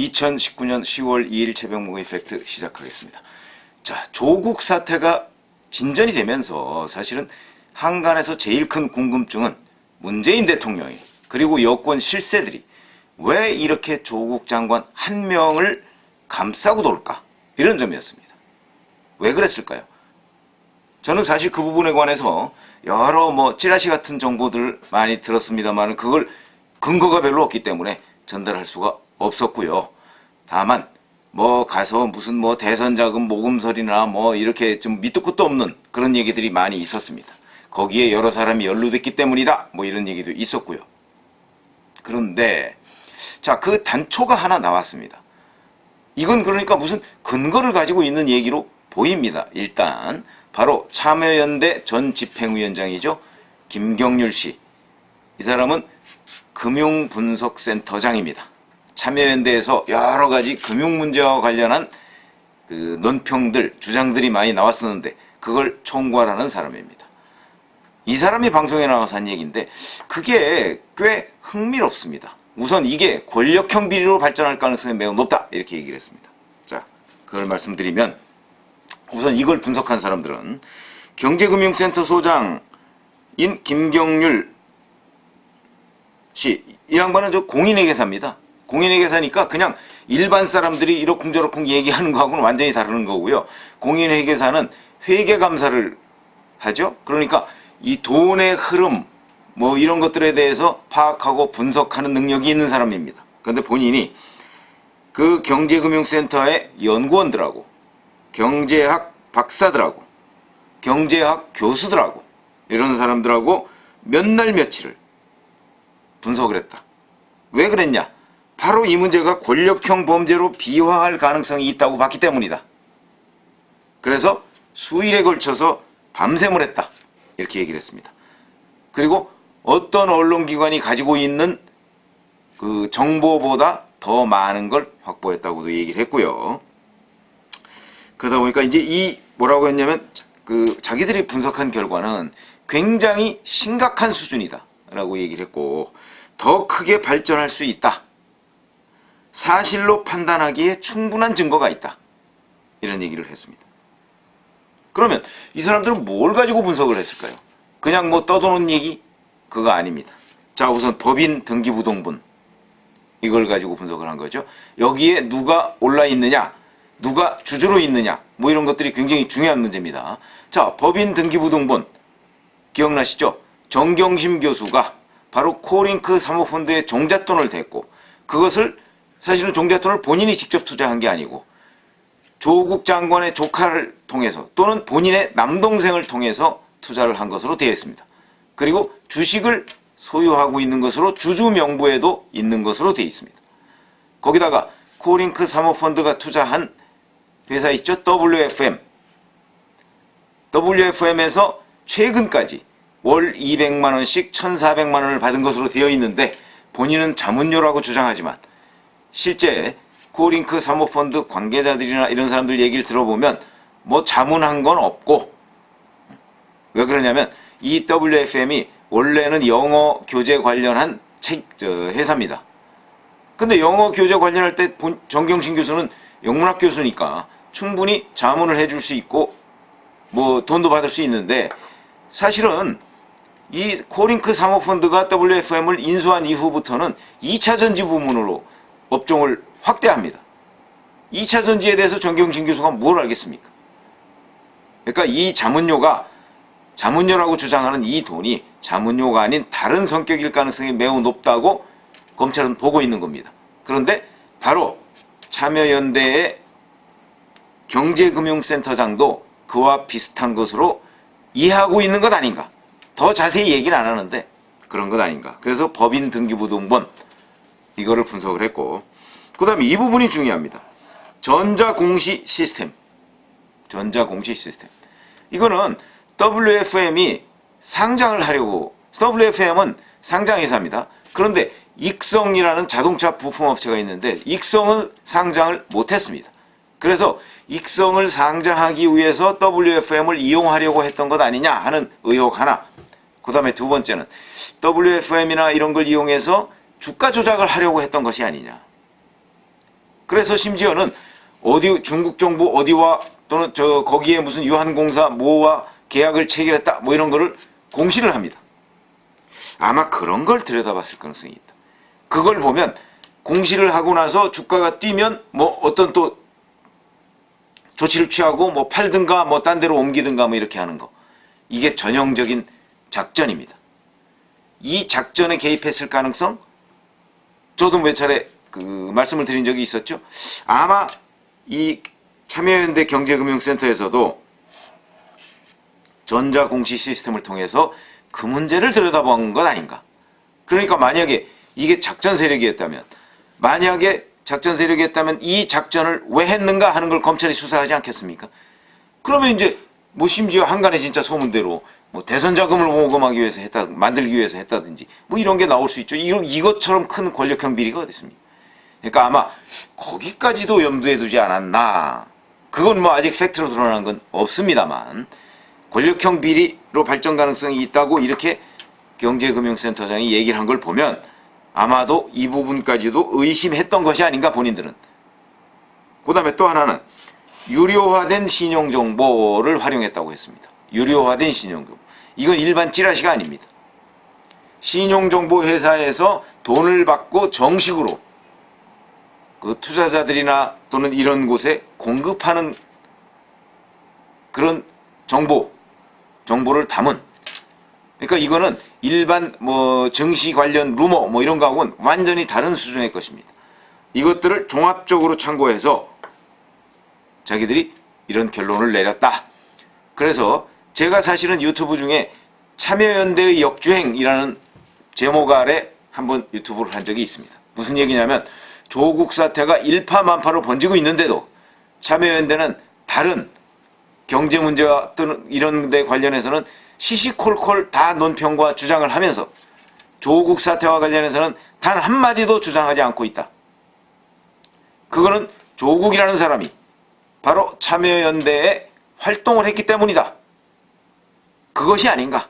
2019년 10월 2일 최병목의 팩트 시작하겠습니다. 자, 조국 사태가 진전이 되면서 사실은 한간에서 제일 큰 궁금증은 문재인 대통령이 그리고 여권 실세들이 왜 이렇게 조국 장관 한 명을 감싸고 돌까? 이런 점이었습니다. 왜 그랬을까요? 저는 사실 그 부분에 관해서 여러 찌라시 같은 정보들을 많이 들었습니다만 그걸 근거가 별로 없기 때문에 전달할 수가 없었고요. 다만 가서 무슨 대선 자금 모금설이나 이렇게 좀 밑도 끝도 없는 그런 얘기들이 많이 있었습니다. 거기에 여러 사람이 연루됐기 때문이다 이런 얘기도 있었고요. 그런데 자, 그 단초가 하나 나왔습니다. 이건 그러니까 무슨 근거를 가지고 있는 얘기로 보입니다. 일단 바로 참여연대 전 집행위원장이죠. 김경률 씨. 이 사람은 금융분석센터장입니다. 참여연대에서 여러 가지 금융 문제와 관련한 그 논평들, 주장들이 많이 나왔었는데 그걸 총괄하는 사람입니다. 이 사람이 방송에 나와서 한 얘기인데 그게 꽤 흥미롭습니다. 우선 이게 권력형 비리로 발전할 가능성이 매우 높다 이렇게 얘기를 했습니다. 자, 그걸 말씀드리면 우선 이걸 분석한 사람들은 경제금융센터 소장인 김경률 씨, 이 양반은 저 공인의 계사입니다. 공인의 계사니까 그냥 일반 사람들이 이러쿵저러쿵 얘기하는 거하고는 완전히 다르는 거고요. 공인의 계사는 회계감사를 하죠. 그러니까 이 돈의 흐름 이런 것들에 대해서 파악하고 분석하는 능력이 있는 사람입니다. 그런데 본인이 그 경제금융센터의 연구원들하고 경제학 박사들하고 경제학 교수들하고 이런 사람들하고 몇 날 며칠을 분석을 했다. 왜 그랬냐? 바로 이 문제가 권력형 범죄로 비화할 가능성이 있다고 봤기 때문이다. 그래서 수일에 걸쳐서 밤샘을 했다. 이렇게 얘기를 했습니다. 그리고 어떤 언론기관이 가지고 있는 그 정보보다 더 많은 걸 확보했다고도 얘기를 했고요. 그러다 보니까 이제 이 뭐라고 했냐면 자기들이 분석한 결과는 굉장히 심각한 수준이다 라고 얘기를 했고 더 크게 발전할 수 있다. 사실로 판단하기에 충분한 증거가 있다. 이런 얘기를 했습니다. 그러면 이 사람들은 뭘 가지고 분석을 했을까요? 그냥 떠도는 얘기? 그거 아닙니다. 자, 우선 법인 등기부등본 이걸 가지고 분석을 한 거죠. 여기에 누가 올라 있느냐, 누가 주주로 있느냐 이런 것들이 굉장히 중요한 문제입니다. 자, 법인 등기부등본 기억나시죠? 정경심 교수가 바로 코링크 사모펀드에 종잣돈을 댔고 그것을 사실은 종잣돈을 본인이 직접 투자한 게 아니고 조국 장관의 조카를 통해서 또는 본인의 남동생을 통해서 투자를 한 것으로 되어 있습니다. 그리고 주식을 소유하고 있는 것으로 주주 명부에도 있는 것으로 되어 있습니다. 거기다가 코링크 사모펀드가 투자한 회사 있죠? WFM. WFM에서 최근까지 월 200만 원씩 1,400만 원을 받은 것으로 되어 있는데 본인은 자문료라고 주장하지만 실제 코링크 사모펀드 관계자들이나 이런 사람들 얘기를 들어보면 자문한 건 없고 왜 그러냐면 이 WFM이 원래는 영어 교재 관련한 회사입니다. 근데 영어 교재 관련할 때 정경심 교수는 영문학 교수니까 충분히 자문을 해줄 수 있고 돈도 받을 수 있는데 사실은 이 코링크 사모펀드가 WFM을 인수한 이후부터는 2차 전지 부문으로 업종을 확대합니다. 2차 전지에 대해서 정경심 교수가 뭘 알겠습니까? 그러니까 이 자문료라고 주장하는 이 돈이 자문료가 아닌 다른 성격일 가능성이 매우 높다고 검찰은 보고 있는 겁니다. 그런데 바로 참여연대의 경제금융센터장도 그와 비슷한 것으로 이해하고 있는 것 아닌가. 더 자세히 얘기는 안 하는데 그런 것 아닌가. 그래서 법인 등기부등본 이거를 분석을 했고 그 다음에 이 부분이 중요합니다. 전자공시 시스템. 이거는 WFM이 상장을 하려고 WFM은 상장회사입니다. 그런데 익성이라는 자동차 부품업체가 있는데 익성은 상장을 못했습니다. 그래서 익성을 상장하기 위해서 WFM을 이용하려고 했던 것 아니냐 하는 의혹 하나. 그 다음에 두 번째는 WFM이나 이런 걸 이용해서 주가 조작을 하려고 했던 것이 아니냐. 그래서 심지어는 어디 중국 정부 어디와 또는 거기에 무슨 유한공사 뭐와 계약을 체결했다 뭐 이런 거를 공시를 합니다. 아마 그런 걸 들여다봤을 가능성이 있다. 그걸 보면 공시를 하고 나서 주가가 뛰면 뭐 어떤 또 조치를 취하고 뭐 팔든가 뭐 딴 데로 옮기든가 뭐 이렇게 하는 거. 이게 전형적인 작전입니다. 이 작전에 개입했을 가능성? 저도 몇 차례 말씀을 드린 적이 있었죠. 아마 이 참여연대 경제금융센터에서도 전자공시 시스템을 통해서 그 문제를 들여다본 것 아닌가. 그러니까 만약에 이게 작전 세력이었다면, 이 작전을 왜 했는가 하는 걸 검찰이 수사하지 않겠습니까? 그러면 이제 뭐 심지어 한간에 진짜 소문대로 뭐 대선 자금을 모금하기 위해서 만들기 위해서 했다든지 뭐 이런 게 나올 수 있죠. 이것처럼 큰 권력형 비리가 어디 있습니까? 그러니까 아마 거기까지도 염두에 두지 않았나. 그건 뭐 아직 팩트로 드러난 건 없습니다만 권력형 비리로 발전 가능성이 있다고 이렇게 경제금융센터장이 얘기를 한 걸 보면 아마도 이 부분까지도 의심했던 것이 아닌가 본인들은. 그 다음에 또 하나는 유료화된 신용정보를 활용했다고 했습니다. 유료화된 신용정보. 이건 일반 찌라시가 아닙니다. 신용정보 회사에서 돈을 받고 정식으로 그 투자자들이나 또는 이런 곳에 공급하는 그런 정보를 담은. 그러니까 이거는 일반 뭐 증시 관련 루머 뭐 이런 거하고는 완전히 다른 수준의 것입니다. 이것들을 종합적으로 참고해서 자기들이 이런 결론을 내렸다. 그래서 제가 사실은 유튜브 중에 참여연대의 역주행이라는 제목 아래 한번 유튜브를 한 적이 있습니다. 무슨 얘기냐면 조국 사태가 일파만파로 번지고 있는데도 참여연대는 다른 경제 문제와 또는 이런 데 관련해서는 시시콜콜 다 논평과 주장을 하면서 조국 사태와 관련해서는 단 한마디도 주장하지 않고 있다. 그거는 조국이라는 사람이 바로 참여연대에 활동을 했기 때문이다. 그것이 아닌가.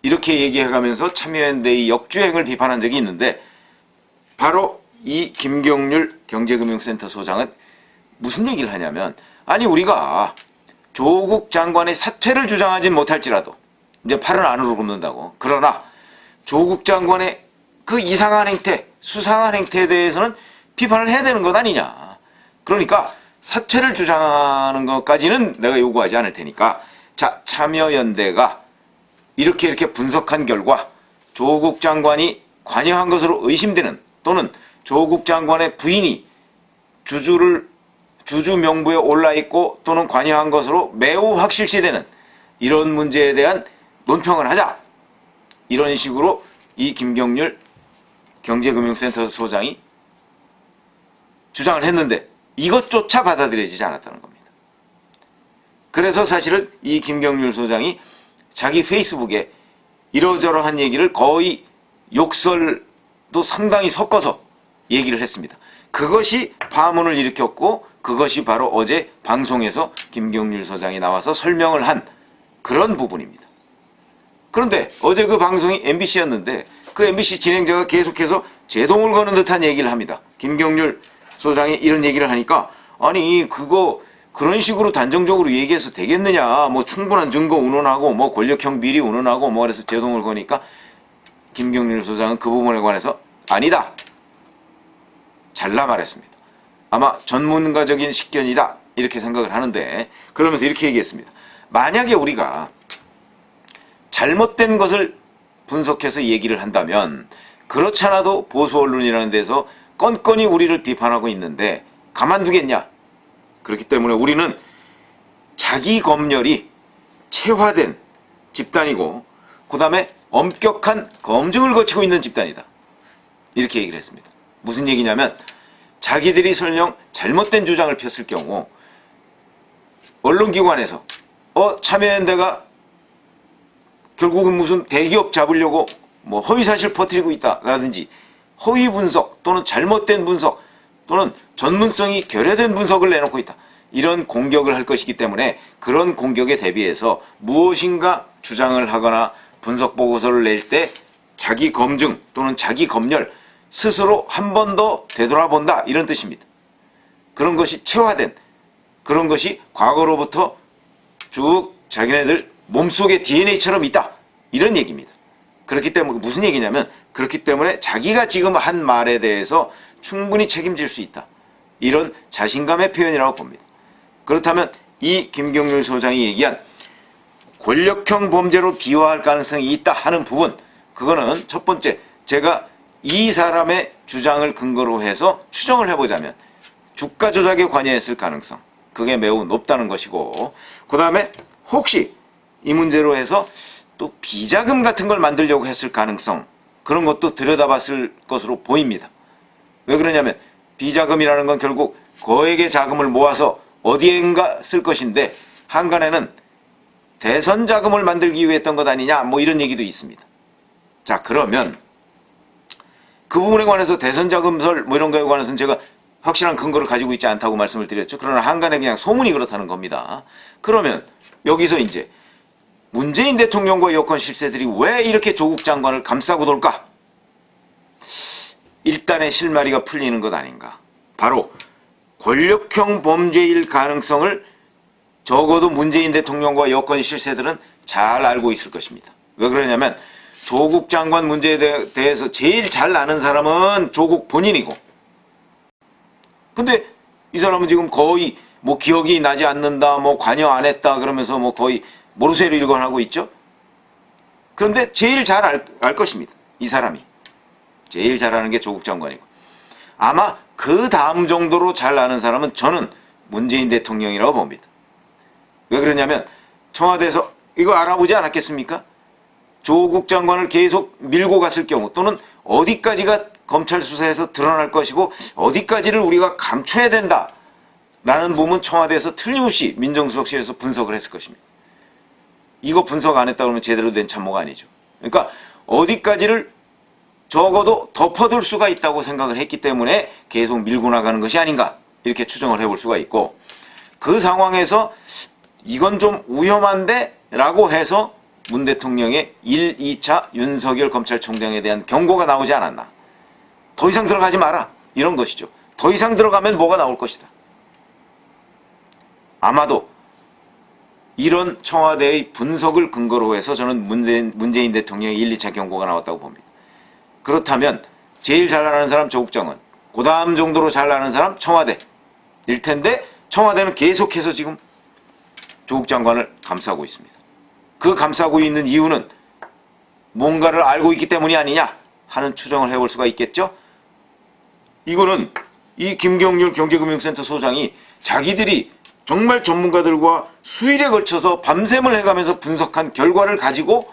이렇게 얘기해가면서 참여연대의 역주행을 비판한 적이 있는데 바로 이 김경률 경제금융센터 소장은 무슨 얘기를 하냐면 아니 우리가 조국 장관의 사퇴를 주장하진 못할지라도 이제 팔은 안으로 굽는다고. 그러나 조국 장관의 그 이상한 행태, 수상한 행태에 대해서는 비판을 해야 되는 것 아니냐. 그러니까 사퇴를 주장하는 것까지는 내가 요구하지 않을 테니까 자, 참여연대가 이렇게 분석한 결과 조국 장관이 관여한 것으로 의심되는 또는 조국 장관의 부인이 주주 명부에 올라있고 또는 관여한 것으로 매우 확실시되는 이런 문제에 대한 논평을 하자. 이런 식으로 이 김경률 경제금융센터 소장이 주장을 했는데 이것조차 받아들여지지 않았다는 겁니다. 그래서 사실은 이 김경률 소장이 자기 페이스북에 이러저러한 얘기를 거의 욕설도 상당히 섞어서 얘기를 했습니다. 그것이 파문을 일으켰고 그것이 바로 어제 방송에서 김경률 소장이 나와서 설명을 한 그런 부분입니다. 그런데 어제 그 방송이 MBC였는데 그 MBC 진행자가 계속해서 제동을 거는 듯한 얘기를 합니다. 김경률 소장이 이런 얘기를 하니까 아니 그런 식으로 단정적으로 얘기해서 되겠느냐. 뭐 충분한 증거 운운하고 뭐 권력형 비리 운운하고 뭐 그래서 제동을 거니까 김경률 소장은 그 부분에 관해서 아니다. 잘라 말했습니다. 아마 전문가적인 식견이다 이렇게 생각을 하는데 그러면서 이렇게 얘기했습니다. 만약에 우리가 잘못된 것을 분석해서 얘기를 한다면 그렇지 않아도 보수 언론이라는 데서 건건이 우리를 비판하고 있는데 가만두겠냐. 그렇기 때문에 우리는 자기 검열이 체화된 집단이고 그 다음에 엄격한 검증을 거치고 있는 집단이다. 이렇게 얘기를 했습니다. 무슨 얘기냐면 자기들이 설령 잘못된 주장을 폈을 경우 언론기관에서 참여연대가 결국은 무슨 대기업 잡으려고 뭐 허위사실 퍼뜨리고 있다라든지 허위 분석 또는 잘못된 분석 또는 전문성이 결여된 분석을 내놓고 있다. 이런 공격을 할 것이기 때문에 그런 공격에 대비해서 무엇인가 주장을 하거나 분석 보고서를 낼 때 자기 검증 또는 자기 검열 스스로 한 번 더 되돌아본다 이런 뜻입니다. 그런 것이 체화된, 그런 것이 과거로부터 쭉 자기네들 몸속의 DNA처럼 있다. 이런 얘기입니다. 그렇기 때문에 무슨 얘기냐면, 그렇기 때문에 자기가 지금 한 말에 대해서 충분히 책임질 수 있다. 이런 자신감의 표현이라고 봅니다. 그렇다면 이 김경률 소장이 얘기한 권력형 범죄로 비화할 가능성이 있다 하는 부분, 그거는 첫 번째, 제가 이 사람의 주장을 근거로 해서 추정을 해보자면 주가 조작에 관여했을 가능성, 그게 매우 높다는 것이고, 그 다음에 혹시 이 문제로 해서 또 비자금 같은 걸 만들려고 했을 가능성, 그런 것도 들여다봤을 것으로 보입니다. 왜 그러냐면 비자금이라는 건 결국 거액의 자금을 모아서 어디엔가 쓸 것인데, 한간에는 대선 자금을 만들기 위해 했던 것 아니냐, 뭐 이런 얘기도 있습니다. 자, 그러면 그 부분에 관해서 대선 자금설 뭐 이런 거에 관해서는 제가 확실한 근거를 가지고 있지 않다고 말씀을 드렸죠. 그러나 한간에 그냥 소문이 그렇다는 겁니다. 그러면 여기서 이제 문재인 대통령과 여권 실세들이 왜 이렇게 조국 장관을 감싸고 돌까? 일단의 실마리가 풀리는 것 아닌가. 바로 권력형 범죄일 가능성을 적어도 문재인 대통령과 여권 실세들은 잘 알고 있을 것입니다. 왜 그러냐면 조국 장관 문제에 대해서 제일 잘 아는 사람은 조국 본인이고, 근데 이 사람은 지금 거의 뭐 기억이 나지 않는다, 뭐 관여 안 했다 그러면서 뭐 거의 모르쇠로 일관하고 있죠. 그런데 제일 잘 알 것입니다. 이 사람이 제일 잘 아는 게 조국 장관이고, 아마 그 다음 정도로 잘 아는 사람은 저는 문재인 대통령이라고 봅니다. 왜 그러냐면 청와대에서 이거 알아보지 않았겠습니까? 조국 장관을 계속 밀고 갔을 경우, 또는 어디까지가 검찰 수사에서 드러날 것이고 어디까지를 우리가 감춰야 된다 라는 부분 청와대에서 틀림없이 민정수석실에서 분석을 했을 것입니다. 이거 분석 안 했다 그러면 제대로 된 참모가 아니죠. 그러니까 어디까지를 적어도 덮어둘 수가 있다고 생각을 했기 때문에 계속 밀고 나가는 것이 아닌가, 이렇게 추정을 해볼 수가 있고, 그 상황에서 이건 좀 위험한데 라고 해서 문 대통령의 1, 2차 윤석열 검찰총장에 대한 경고가 나오지 않았나. 더 이상 들어가지 마라, 이런 것이죠. 더 이상 들어가면 뭐가 나올 것이다. 아마도 이런 청와대의 분석을 근거로 해서 저는 문재인 대통령의 1, 2차 경고가 나왔다고 봅니다. 그렇다면 제일 잘 아는 사람 조국 장관, 그 다음 정도로 잘 아는 사람 청와대일 텐데, 청와대는 계속해서 지금 조국 장관을 감싸고 있습니다. 그 감싸고 있는 이유는 뭔가를 알고 있기 때문이 아니냐 하는 추정을 해볼 수가 있겠죠. 이거는 이 김경률 경제금융센터 소장이 자기들이 정말 전문가들과 수일에 걸쳐서 밤샘을 해가면서 분석한 결과를 가지고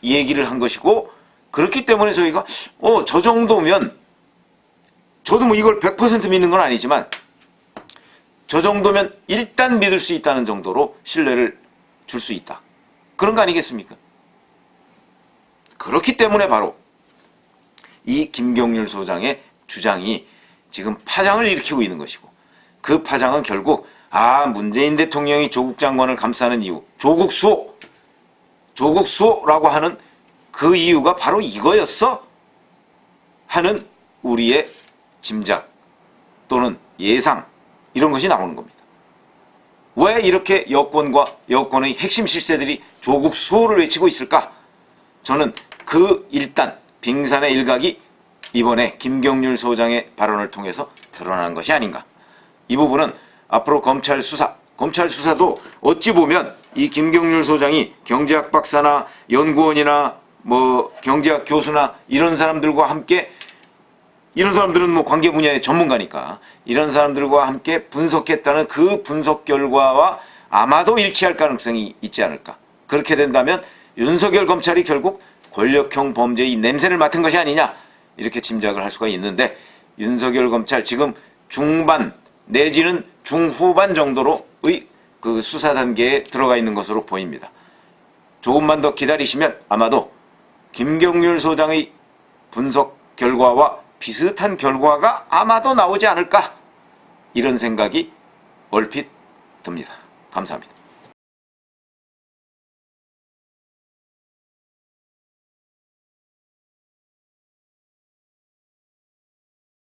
이 얘기를 한 것이고, 그렇기 때문에 저희가 저 정도면, 저도 뭐 이걸 100% 믿는 건 아니지만 저 정도면 일단 믿을 수 있다는 정도로 신뢰를 줄 수 있다, 그런 거 아니겠습니까? 그렇기 때문에 바로 이 김경률 소장의 주장이 지금 파장을 일으키고 있는 것이고, 그 파장은 결국 문재인 대통령이 조국 장관을 감싸는 이유, 조국 수호라고 하는 그 이유가 바로 이거였어? 하는 우리의 짐작 또는 예상, 이런 것이 나오는 겁니다. 왜 이렇게 여권과 여권의 핵심 실세들이 조국 수호를 외치고 있을까? 저는 그 일단 빙산의 일각이 이번에 김경률 소장의 발언을 통해서 드러난 것이 아닌가. 이 부분은 앞으로 검찰 수사도 어찌 보면 이 김경률 소장이 경제학 박사나 연구원이나 뭐 경제학 교수나 이런 사람들과 함께, 이런 사람들은 뭐 관계 분야의 전문가니까 이런 사람들과 함께 분석했다는 그 분석 결과와 아마도 일치할 가능성이 있지 않을까. 그렇게 된다면 윤석열 검찰이 결국 권력형 범죄의 냄새를 맡은 것이 아니냐, 이렇게 짐작을 할 수가 있는데, 윤석열 검찰 지금 중반 내지는 중후반 정도로의 그 수사 단계에 들어가 있는 것으로 보입니다. 조금만 더 기다리시면 아마도 김경률 소장의 분석 결과와 비슷한 결과가 아마도 나오지 않을까, 이런 생각이 얼핏 듭니다. 감사합니다.